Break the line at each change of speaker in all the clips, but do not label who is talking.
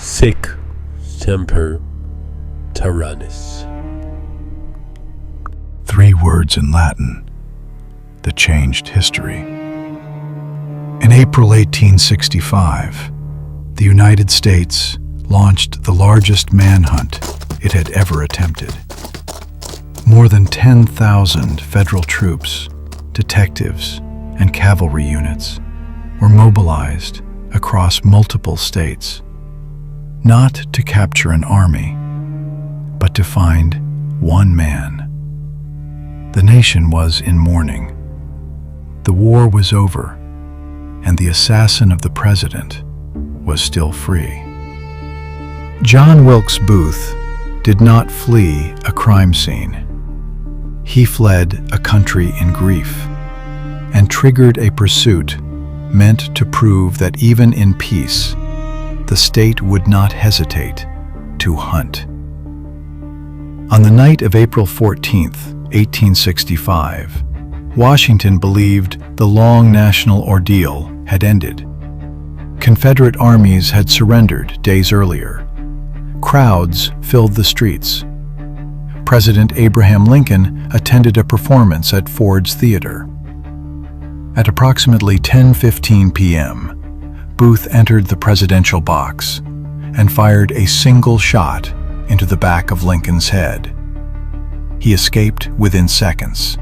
Sic semper tyrannis.
3 words in Latin that changed history. In April 1865, the United States launched the largest manhunt it had ever attempted. More than 10,000 federal troops, detectives, and cavalry units were mobilized across multiple states, not to capture an army, but to find one man. The nation was in mourning. The war was over, and the assassin of the president was still free. John Wilkes Booth did not flee a crime scene. He fled a country in grief and triggered a pursuit meant to prove that even in peace, the state would not hesitate to hunt. On the night of April 14th, 1865, Washington believed the long national ordeal had ended. Confederate armies had surrendered days earlier. Crowds filled the streets. President Abraham Lincoln attended a performance at Ford's Theater. At approximately 10:15 p.m., Booth entered the presidential box and fired a single shot into the back of Lincoln's head. He escaped within seconds.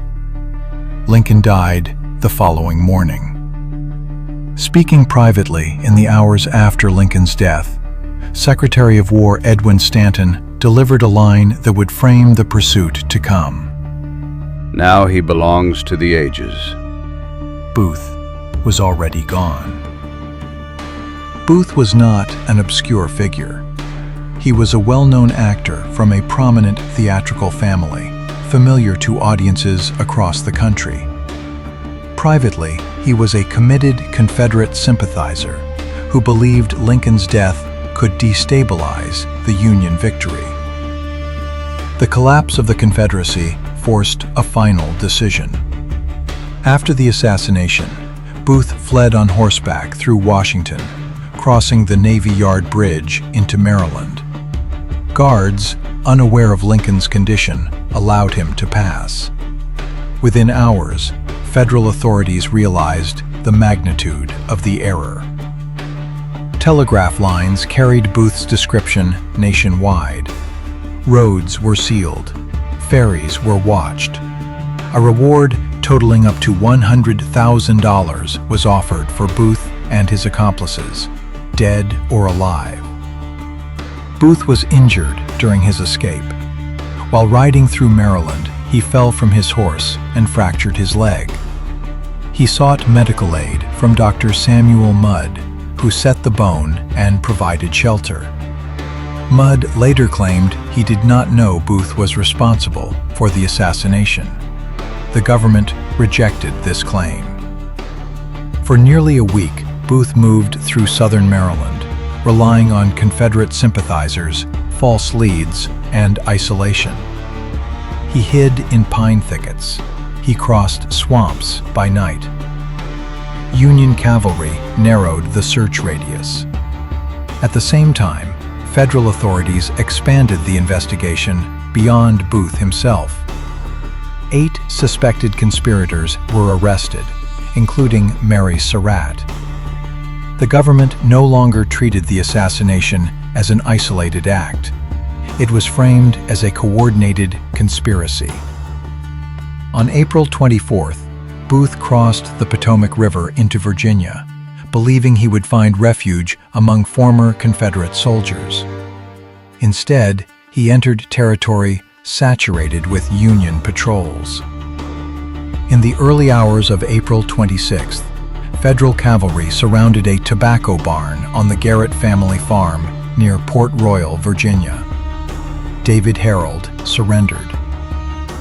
Lincoln died the following morning. Speaking privately in the hours after Lincoln's death, Secretary of War Edwin Stanton delivered a line that would frame the pursuit to come.
Now he belongs to the ages.
Booth was already gone. Booth was not an obscure figure. He was a well-known actor from a prominent theatrical family, familiar to audiences across the country. Privately, he was a committed Confederate sympathizer who believed Lincoln's death could destabilize the Union victory. The collapse of the Confederacy forced a final decision. After the assassination, Booth fled on horseback through Washington, crossing the Navy Yard Bridge into Maryland. Guards, unaware of Lincoln's condition, allowed him to pass. Within hours, federal authorities realized the magnitude of the error. Telegraph lines carried Booth's description nationwide. Roads were sealed. Ferries were watched. A reward totaling up to $100,000 was offered for Booth and his accomplices, dead or alive. Booth was injured during his escape. While riding through Maryland, he fell from his horse and fractured his leg. He sought medical aid from Dr. Samuel Mudd, who set the bone and provided shelter. Mudd later claimed he did not know Booth was responsible for the assassination. The government rejected this claim. For nearly a week, Booth moved through southern Maryland, relying on Confederate sympathizers, false leads, and isolation. He hid in pine thickets. He crossed swamps by night. Union cavalry narrowed the search radius. At the same time, federal authorities expanded the investigation beyond Booth himself. 8 suspected conspirators were arrested, including Mary Surratt. The government no longer treated the assassination as an isolated act. It was framed as a coordinated conspiracy. On April 24th, Booth crossed the Potomac River into Virginia, believing he would find refuge among former Confederate soldiers. Instead, he entered territory saturated with Union patrols. In the early hours of April 26th, federal cavalry surrounded a tobacco barn on the Garrett family farm near Port Royal, Virginia. David Harold surrendered.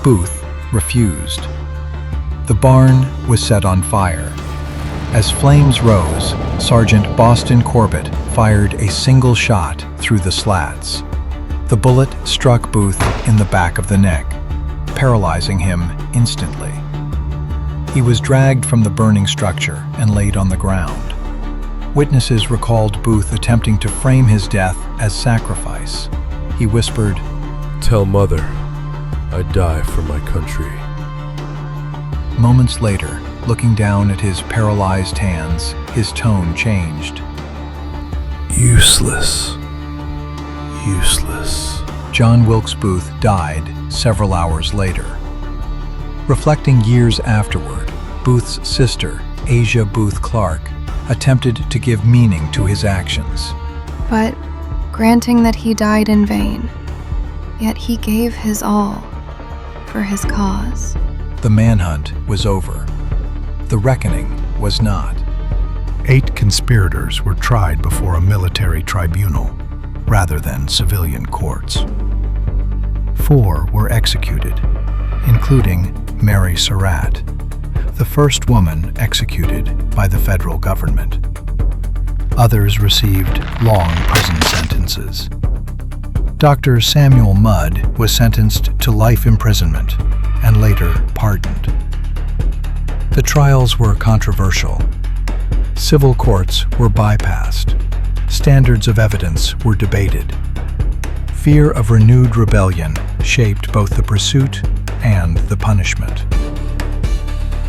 Booth refused. The barn was set on fire. As flames rose, Sergeant Boston Corbett fired a single shot through the slats. The bullet struck Booth in the back of the neck, paralyzing him instantly. He was dragged from the burning structure and laid on the ground. Witnesses recalled Booth attempting to frame his death as sacrifice. He whispered,
"Tell Mother, I die for my country."
Moments later, looking down at his paralyzed hands, his tone changed.
Useless. Useless.
John Wilkes Booth died several hours later. Reflecting years afterward, Booth's sister, Asia Booth Clark, attempted to give meaning to his actions.
But granting that he died in vain, yet he gave his all for his cause.
The manhunt was over. The reckoning was not.
8 conspirators were tried before a military tribunal rather than civilian courts. 4 were executed, including Mary Surratt, the first woman executed by the federal government. Others received long prison sentences. Dr. Samuel Mudd was sentenced to life imprisonment and later pardoned.
The trials were controversial. Civil courts were bypassed. Standards of evidence were debated. Fear of renewed rebellion shaped both the pursuit and the punishment.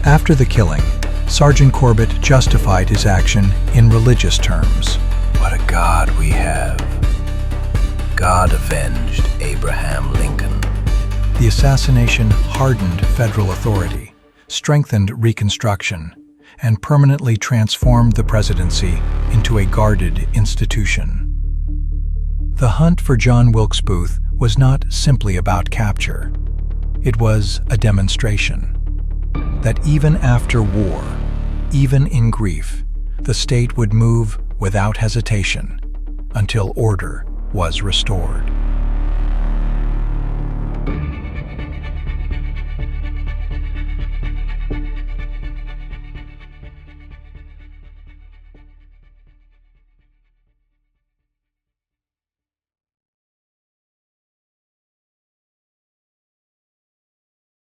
After the killing, Sergeant Corbett justified his action in religious terms.
"What a God we have. God avenged Abraham Lincoln."
The assassination hardened federal authority, strengthened Reconstruction, and permanently transformed the presidency into a guarded institution. The hunt for John Wilkes Booth was not simply about capture. It was a demonstration that even after war, even in grief, the state would move without hesitation until order was restored.